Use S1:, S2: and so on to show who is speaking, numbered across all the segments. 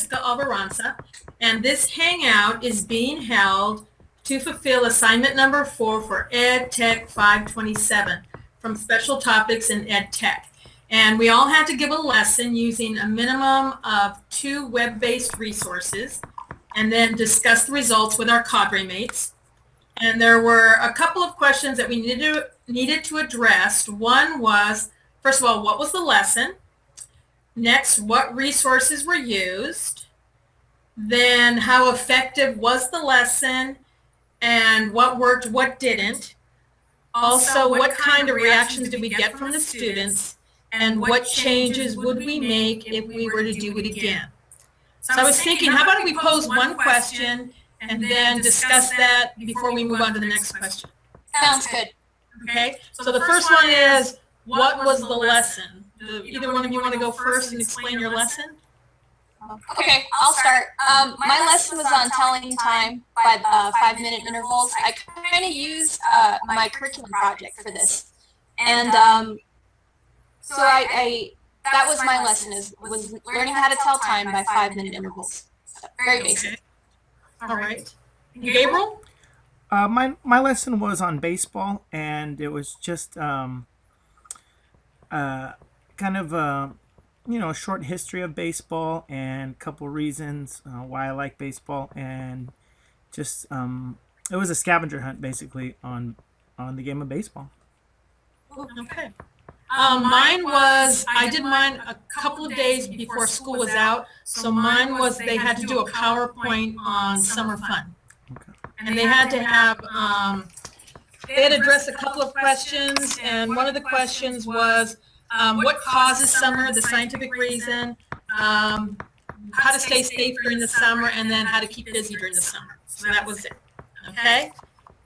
S1: Jessica Alvaranza, and this hangout is being held to fulfill assignment number 4 for Ed Tech 527 from Special Topics in Ed Tech. And we all had to give a lesson using a minimum of 2 web-based resources and then discuss the results with our cadre mates. And there were a couple of questions that we needed to address. One was, first of all, what was the lesson? Next, what resources were used? Then, how effective was the lesson? And what worked, what didn't? Also, what kind of reactions did we get from the students? And what changes would we make if we were to do it again? So I was thinking, how about we pose one question and then discuss that before we move on to the next question?
S2: Sounds good.
S1: Okay, so the first one is, what was the lesson? Either one of you want to go first and explain your lesson?
S2: Okay, I'll start. My lesson was on telling time by 5-minute intervals. I kind of used my curriculum project for this. And so that was my lesson, was learning how to tell time by 5-minute intervals. So, very basic.
S1: All right. Gabriel?
S3: My lesson was on baseball, and it was just kind of a short history of baseball and a couple reasons why I like baseball, and just it was a scavenger hunt basically on the game of baseball.
S1: Okay. Mine was, I did mine a couple of days before school was out, so mine was they had to do a PowerPoint on summer fun.
S3: Okay.
S1: And they had to have, they had to address a couple of questions, and one of the questions was, what causes summer, the scientific reason, how to stay safe during the summer, and then how to keep busy during the summer. So that was it. Okay?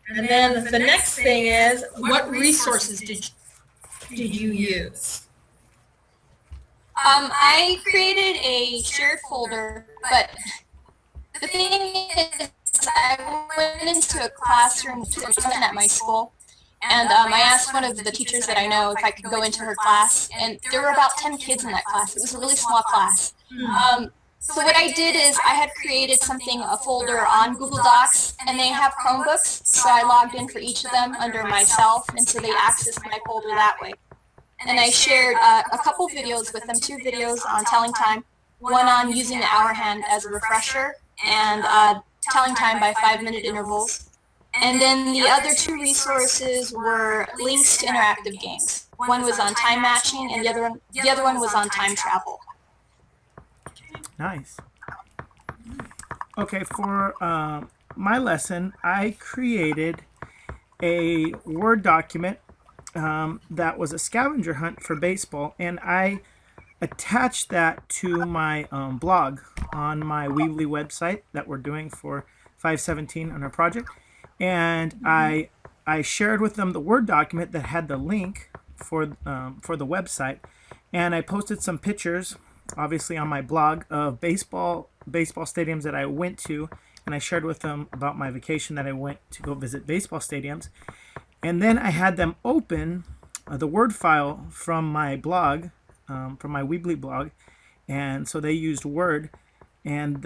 S1: And then the next thing is, what resources did you use?
S2: I created a shared folder, but the thing is, I went into a classroom at my school, and I asked one of the teachers that I know if I could go into her class, and there were about 10 kids in that class. It was a really small class. So what I did is I had created a folder on Google Docs, and they have Chromebooks, so I logged in for each of them under myself, and so they accessed my folder that way. And I shared a couple videos with them, 2 videos on telling time, one on using the hour hand as a refresher, and telling time by 5-minute intervals. And then the other 2 resources were links to interactive games. One was on time matching, and the other one was on time travel.
S3: Nice. Okay, for my lesson, I created a Word document that was a scavenger hunt for baseball, and I attached that to my blog on my Weebly website that we're doing for 517 on our project. And I shared with them the Word document that had the link for the website, and I posted some pictures, obviously on my blog, of baseball stadiums that I went to, and I shared with them about my vacation that I went to go visit baseball stadiums. And then I had them open the Word file from my blog, from my Weebly blog, and so they used Word, and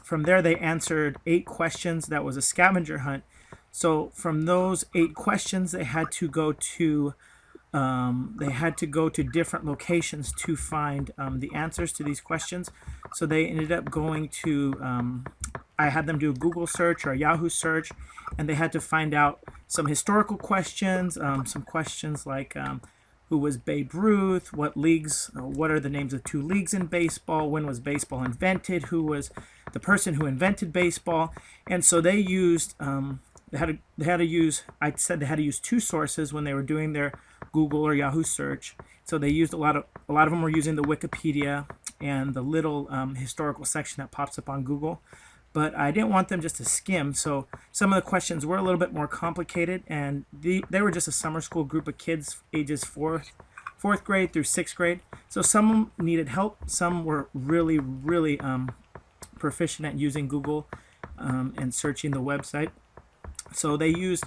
S3: from there they answered 8 questions. That was a scavenger hunt. So from those 8 questions, they had to go to different locations to find the answers to these questions. So they ended up going to, I had them do a Google search or a Yahoo search, and they had to find out some historical questions, some questions like who was Babe Ruth, what leagues, what are the names of 2 leagues in baseball, when was baseball invented, who was the person who invented baseball. And so they used, they had to use 2 sources when they were doing their Google or Yahoo search. So they used a lot of them were using the Wikipedia and the little historical section that pops up on Google. But I didn't want them just to skim, so some of the questions were a little bit more complicated, and they were just a summer school group of kids ages 4th grade through 6th grade. So some needed help, some were really proficient at using Google and searching the website. So they used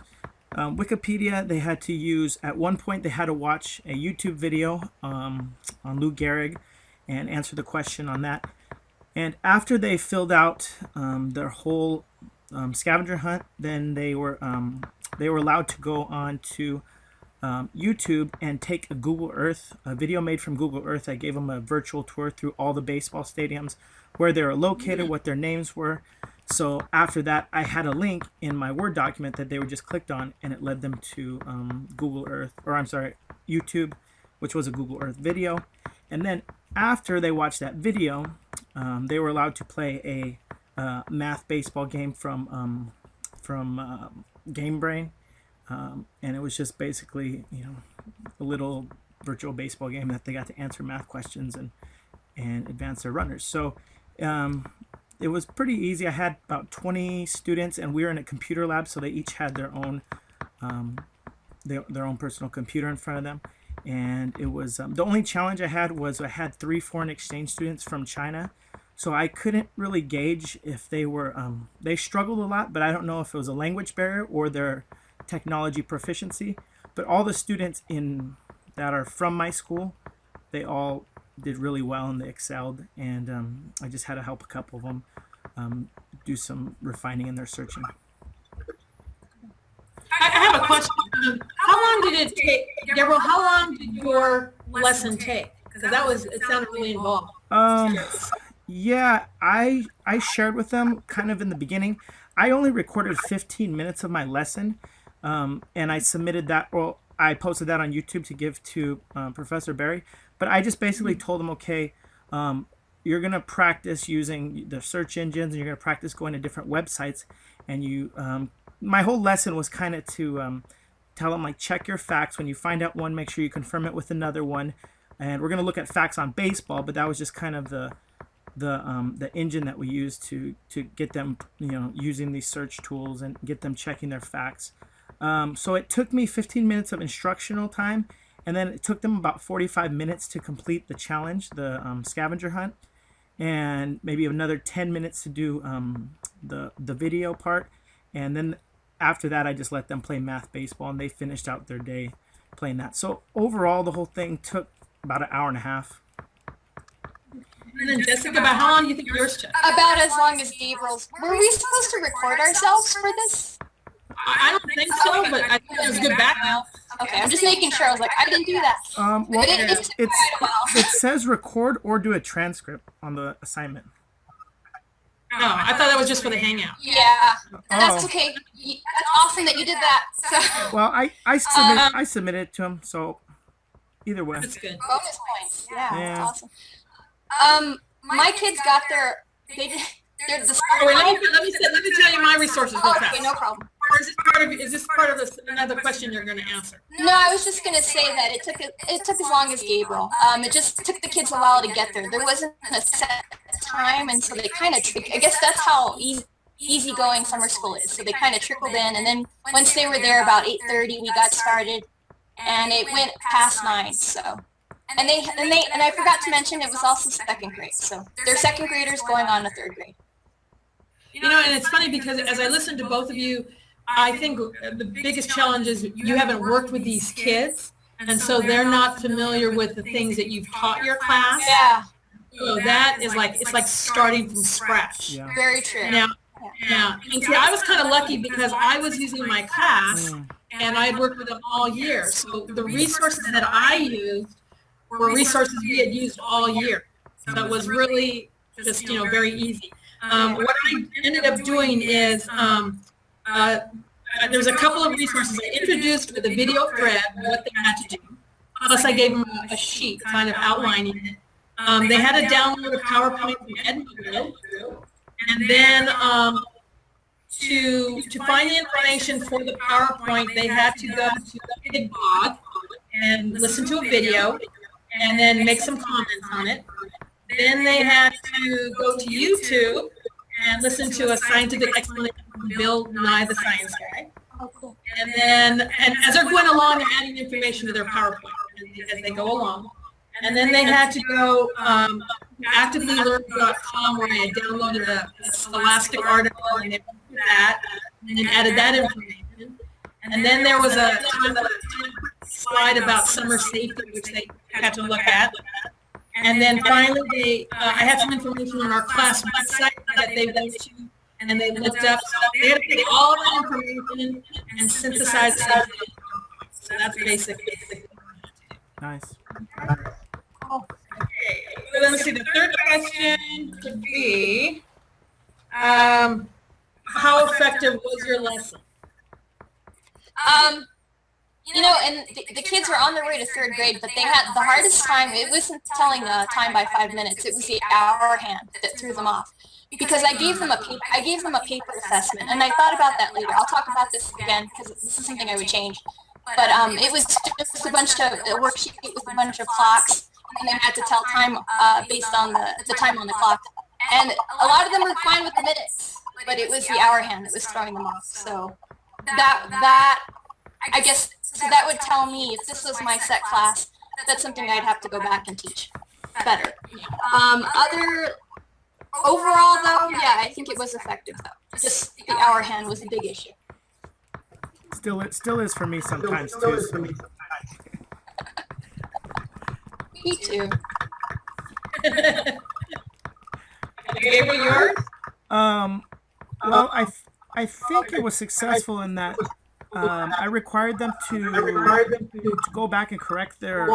S3: Wikipedia. They had to use, at one point they had to watch a YouTube video on Lou Gehrig and answer the question on that. And after they filled out their whole scavenger hunt, then they were allowed to go on to YouTube and take a video made from Google Earth. I gave them a virtual tour through all the baseball stadiums, where they were located, what their names were. So after that, I had a link in my Word document that they were just clicked on, and it led them to YouTube, which was a Google Earth video. And then after they watched that video, they were allowed to play a math baseball game from Game Brain. And it was just basically, a little virtual baseball game that they got to answer math questions and advance their runners. So it was pretty easy. I had about 20 students, and we were in a computer lab, so they each had their own personal computer in front of them. And it was the only challenge I had was I had 3 foreign exchange students from China, so I couldn't really gauge if they were they struggled a lot, but I don't know if it was a language barrier or their technology proficiency. But all the students that are from my school, they all did really well and they excelled, and I just had to help a couple of them do some refining in their searching.
S1: I have a question. How long did it take, Gabriel? How long did your lesson take? Because it sounded really involved.
S3: Yeah, I shared with them kind of in the beginning. I only recorded 15 minutes of my lesson, and I submitted that. Well, I posted that on YouTube to give to Professor Barry. But I just basically told them, okay, you're gonna practice using the search engines, and you're gonna practice going to different websites, and my whole lesson was kind of to tell them, like, check your facts. When you find out one, make sure you confirm it with another one. And we're going to look at facts on baseball, but that was just kind of the engine that we used to get them, using these search tools and get them checking their facts. So it took me 15 minutes of instructional time, and then it took them about 45 minutes to complete the challenge, the scavenger hunt, and maybe another 10 minutes to do the video part. And then after that, I just let them play math baseball, and they finished out their day playing that. So overall, the whole thing took about an hour and a half.
S1: And then Jessica, about how long do you think yours took?
S2: About as long as Gabriel's. Were we supposed to record ourselves for this?
S1: I don't think so, but I think it was good backup.
S2: Okay, I'm just making sure. I was like, I didn't do that.
S3: Well,
S2: But it took quite a while.
S3: it says record or do a transcript on the assignment.
S1: No, I thought that was just for the hangout.
S2: Yeah, that's
S3: Oh.
S2: okay. That's awesome that you did that. So
S3: Well, I submitted it to him, so either way.
S1: That's good.
S2: bonus points. Yeah,
S3: Yeah.
S2: that's awesome. My kids got they're the
S1: Oh, wait, let me tell you my resources real fast.
S2: Okay, no problem.
S1: Or is this part of another question you're going to answer?
S2: No, I was just gonna say that it took as long as Gabriel. It just took the kids a while to get there. There wasn't a set time, and so they kind of. I guess that's how easygoing summer school is. So they kind of trickled in, and then once they were there about 8:30, we got started, and it went past 9. So, and I forgot to mention it was also second grade. So they're second graders going on to third grade.
S1: And it's funny because as I listen to both of you, I think the biggest challenge is you haven't worked with these kids, and so they're not familiar with the things that you've taught your class.
S2: Yeah,
S1: So that is it's like starting from scratch.
S3: Yeah.
S2: very true.
S1: Now, and see, I was kind of lucky because I was using my class, and I had worked with them all year. So the resources that I used were resources we had used all year. So it was really just, very easy. What I ended up doing is there's a couple of resources I introduced with a video thread, what they had to do. Plus I gave them a sheet kind of outlining it. They had to download a PowerPoint from Edinburgh. And then to find the information for the PowerPoint, they had to go to the big blog and listen to a video and then make some comments on it. Then they had to go to YouTube and listen to a scientific explanation from Bill Nye, the Science Guy.
S2: Oh, cool.
S1: And as they're going along, they're adding information to their PowerPoint as they go along. And then they had to go activelylearn.com, where I had downloaded a Scholastic article, and they went through that and then added that information. And then there was a slide about summer safety, which they had to look at. And then finally, I had some information on our class website that they went to and they looked up. So they had to take all of that information and synthesize it. So that's basically.
S3: Nice.
S1: Okay, so let me see. The third question could be, how effective was your lesson?
S2: You know, and the kids were on their way to third grade, but they had the hardest time. It wasn't telling time by 5 minutes. It was the hour hand that threw them off, because I gave them a paper assessment, and I thought about that later. I'll talk about this again because this is something I would change. But it was just a bunch of a worksheet with a bunch of clocks, and they had to tell time based on the time on the clock. And a lot of them were fine with the minutes, but it was the hour hand that was throwing them off. So that I guess. So that would tell me if this was my set class, that's something I'd have to go back and teach better. Overall though, yeah, I think it was effective though. Just the hour hand was a big issue.
S3: It still is for me sometimes too. So.
S2: Me too.
S1: Gabriel, yours?
S3: Well, I think it was successful in that I required them to go back and correct their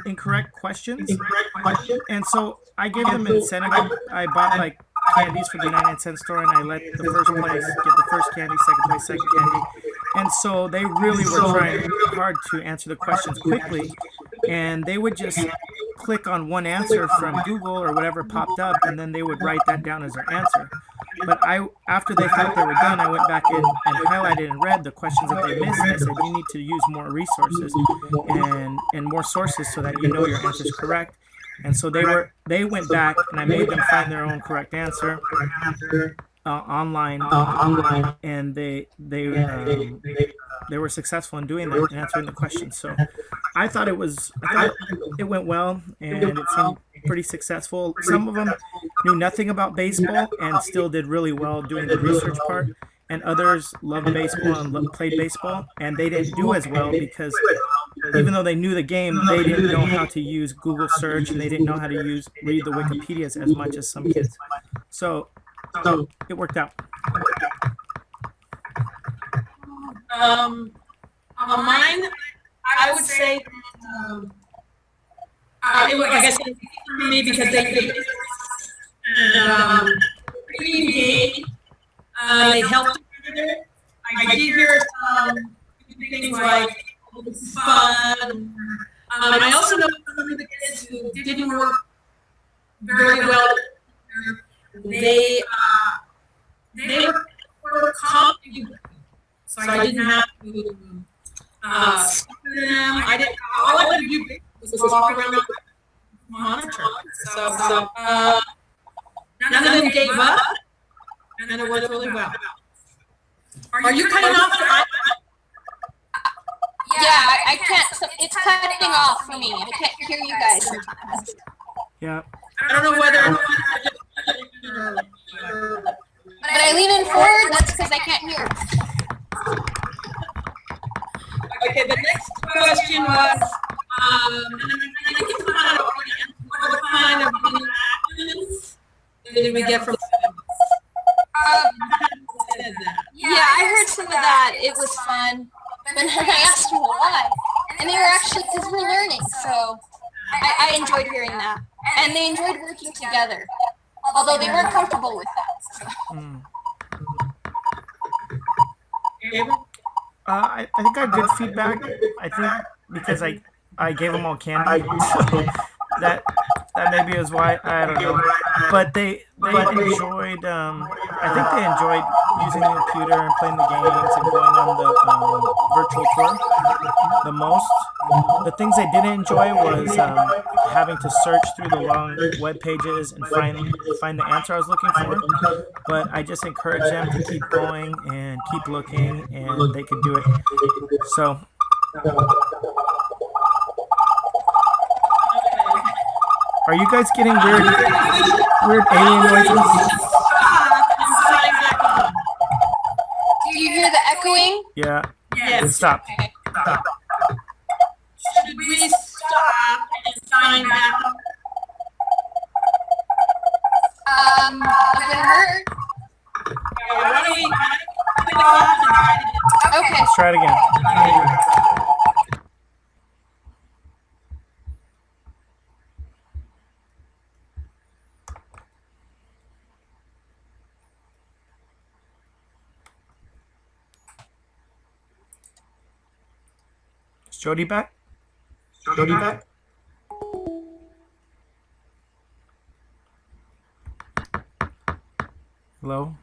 S3: incorrect questions. And so I gave them incentive. I bought like candies from the 99-cent store, and I let the first place get the first candy, second place second candy. And so they really were trying hard to answer the questions quickly, and they would just click on one answer from Google or whatever popped up, and then they would write that down as their answer. But after they thought they were done, I went back in and highlighted and read the questions that they missed. And I said, you need to use more resources and more sources so that you know your answer is correct. And so they went back, and I made them find their own correct answer online, and they were successful in doing that and answering the questions. So I thought it went well, and it seemed pretty successful. Some of them knew nothing about baseball and still did really well doing the research part, and others loved baseball and played baseball, and they didn't do as well because even though they knew the game, they didn't know how to use Google search, and they didn't know how to read the Wikipedias as much as some kids. So it worked out.
S1: Mine, I would say, I guess for me because they pretty engaged. They helped each other. I did hear some things like it was fun. I also know some of the kids who didn't work very well. They were competent, so I didn't have to speak to them. All I had to do was walk around the monitor. So none of them gave up, and it worked really well. Are you cutting off?
S2: Yeah, I can't. So it's cutting off for me. I can't hear you guys sometimes.
S3: Yeah.
S1: I don't know whether.
S2: But I lean in forward. That's because I can't hear.
S1: Okay, the next question was, I think it's what kind of interactions did we get from
S2: Yeah, I heard some of that. It was fun. But then I asked them why. And they were actually, because we're learning. So I enjoyed hearing that. And they enjoyed working together. Although they weren't comfortable with that. So.
S3: I think I got good feedback. I think because I gave them all candy, so that maybe is why, I don't know. But they enjoyed. I think they enjoyed using the computer and playing the games and going on the virtual tour the most. The things they didn't enjoy was having to search through the long web pages and find the answer I was looking for. But I just encouraged them to keep going and keep looking, and they could do it. So. Are you guys getting weird alien noises?
S2: Do you hear the echoing?
S3: Yeah.
S1: Yes.
S3: Stop.
S1: Should we stop and sign back up?
S3: try it again. Is Jody back? Jody back? Hello?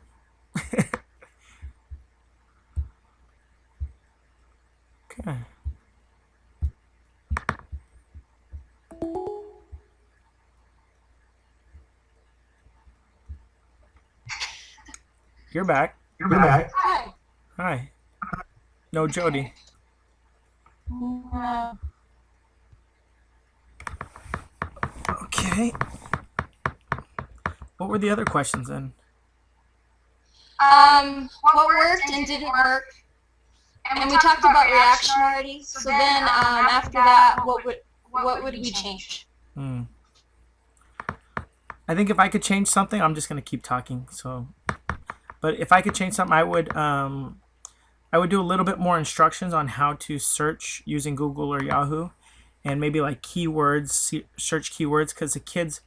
S3: Okay. You're back. You're back.
S2: Hi.
S3: Hi. No Jody. Okay. What were the other questions then?
S2: What worked and didn't work, and we talked about reactionality. So then, after that, what would we change?
S3: I think if I could change something, I'm just gonna keep talking. So, but if I could change something, I would do a little bit more instructions on how to search using Google or Yahoo, and maybe like keywords, search keywords, because the kids,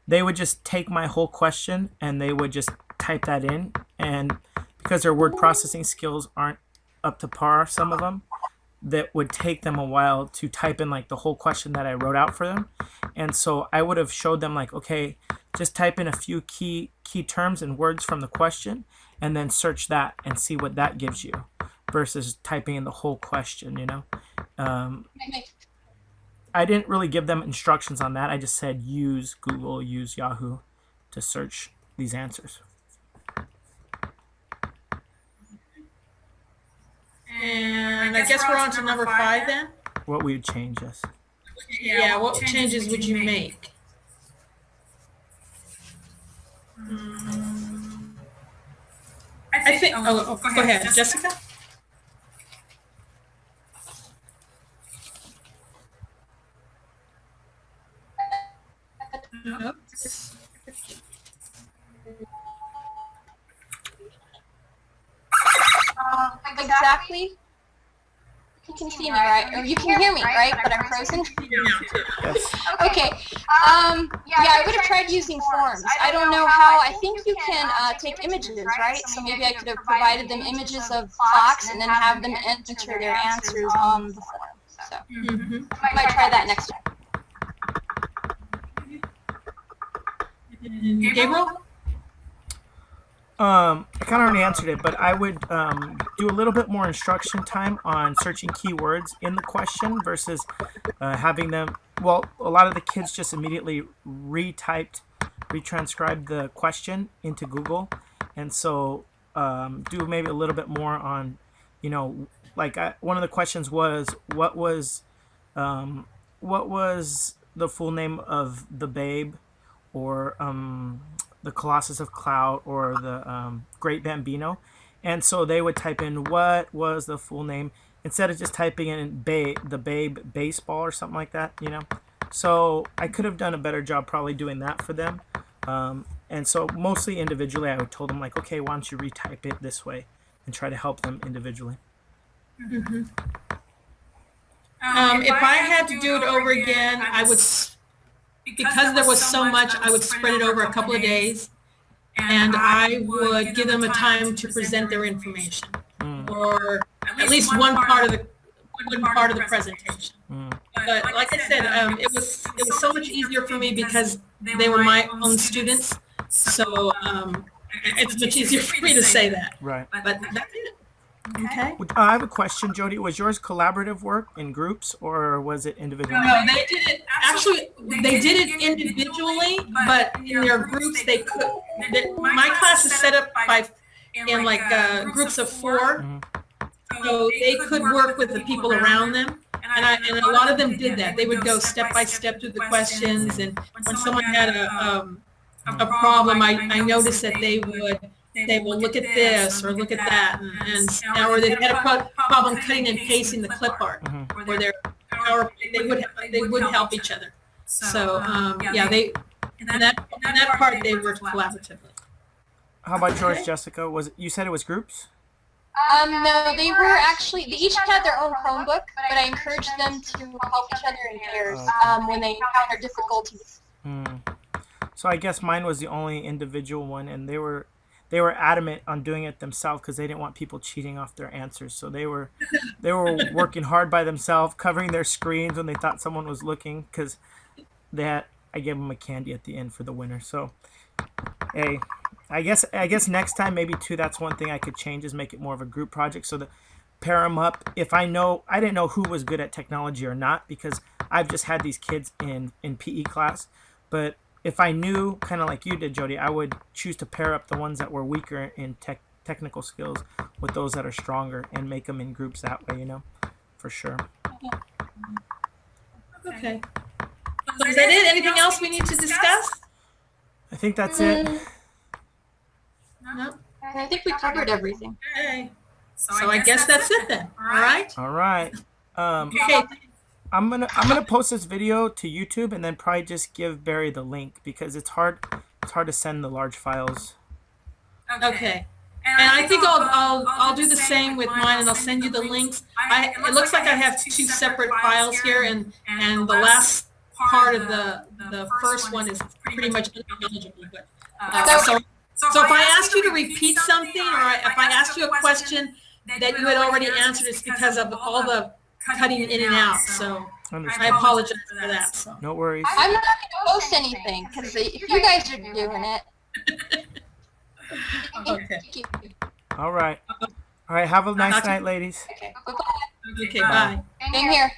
S3: they would just take my whole question and they would just type that in, and because their word processing skills aren't up to par, some of them, that would take them a while to type in like the whole question that I wrote out for them. And so I would have showed them like, okay, just type in a few key terms and words from the question and then search that and see what that gives you versus typing in the whole question, you know. I didn't really give them instructions on that. I just said use Google, use Yahoo to search these answers.
S1: And I guess we're on to number 5 then?
S3: What we would change, yes.
S1: Yeah, what changes would you make? I think, go ahead, Jessica?
S2: Exactly. You can see me, right? Or you can hear me, right? But I'm frozen.
S3: Yes.
S2: Okay. Yeah, I would have tried using forms. I don't know how. I think you can take images, right? So maybe I could have provided them images of clocks and then have them enter their answers on the form. So I might try that next time.
S1: Gabriel?
S3: I kind of already answered it, but I would do a little bit more instruction time on searching keywords in the question versus having them. Well, a lot of the kids just immediately retranscribed the question into Google, and so do maybe a little bit more on, you know, like one of the questions was what was the full name of the Babe, or the Colossus of Cloud, or the Great Bambino. And so they would type in what was the full name instead of just typing in the Babe baseball or something like that, you know. So I could have done a better job probably doing that for them. And so mostly individually, I would told them like, okay, why don't you retype it this way and try to help them individually.
S1: If I had to do it over again, I would, because there was so much, I would spread it over a couple of days, and I would give them a time to present their information, or at least one part of the presentation. But like I said, it was so much easier for me because they were my own students, so it's much easier for me to say that.
S3: Right.
S1: But that's it. Okay.
S3: I have a question, Jody. Was yours collaborative work in groups or was it individual?
S1: No, they did it. Actually, they did it individually, but in their groups they could. My class is set up in like groups of 4, so they could work with the people around them. And a lot of them did that. They would go step by step through the questions, and when someone had a problem, I noticed that they will look at this or look at that, or they had a problem cutting and pasting the clip art, or they would help each other. So yeah, in that part they worked collaboratively.
S3: How about yours, Jessica? You said it was groups?
S2: No, they were actually, they each had their own Chromebook, but I encouraged them to help each other in pairs when they encounter difficulties.
S3: So I guess mine was the only individual one, and they were adamant on doing it themselves because they didn't want people cheating off their answers. So they were working hard by themselves, covering their screens when they thought someone was looking, because I gave them a candy at the end for the winner. So hey, I guess next time maybe too, that's one thing I could change, is make it more of a group project, so that pair them up. If I didn't know who was good at technology or not, because I've just had these kids in PE class, but if I knew, kind of like you did, Jody, I would choose to pair up the ones that were weaker in technical skills with those that are stronger, and make them in groups that way, for sure.
S1: Okay. So is that it? Anything else we need to discuss?
S3: I think that's it.
S1: No?
S2: I think we covered everything.
S1: Okay. So I guess that's it then. All right?
S3: All right.
S1: Okay.
S3: I'm gonna post this video to YouTube, and then probably just give Barry the link, because it's hard to send the large files.
S1: Okay. And I think I'll do the same with mine, and I'll send you the links. It looks like I have two separate files here, and the last part of the first one is pretty much unintelligible. But so if I ask you to repeat something, or if I ask you a question that you had already answered, it's because of all the cutting in and out. So I apologize for that. So
S3: No worries.
S2: I'm not going to post anything, because if you guys are doing it.
S1: Okay.
S3: All right. Have a nice night, ladies.
S2: Okay, bye-bye.
S1: Okay. Bye.
S2: Same here.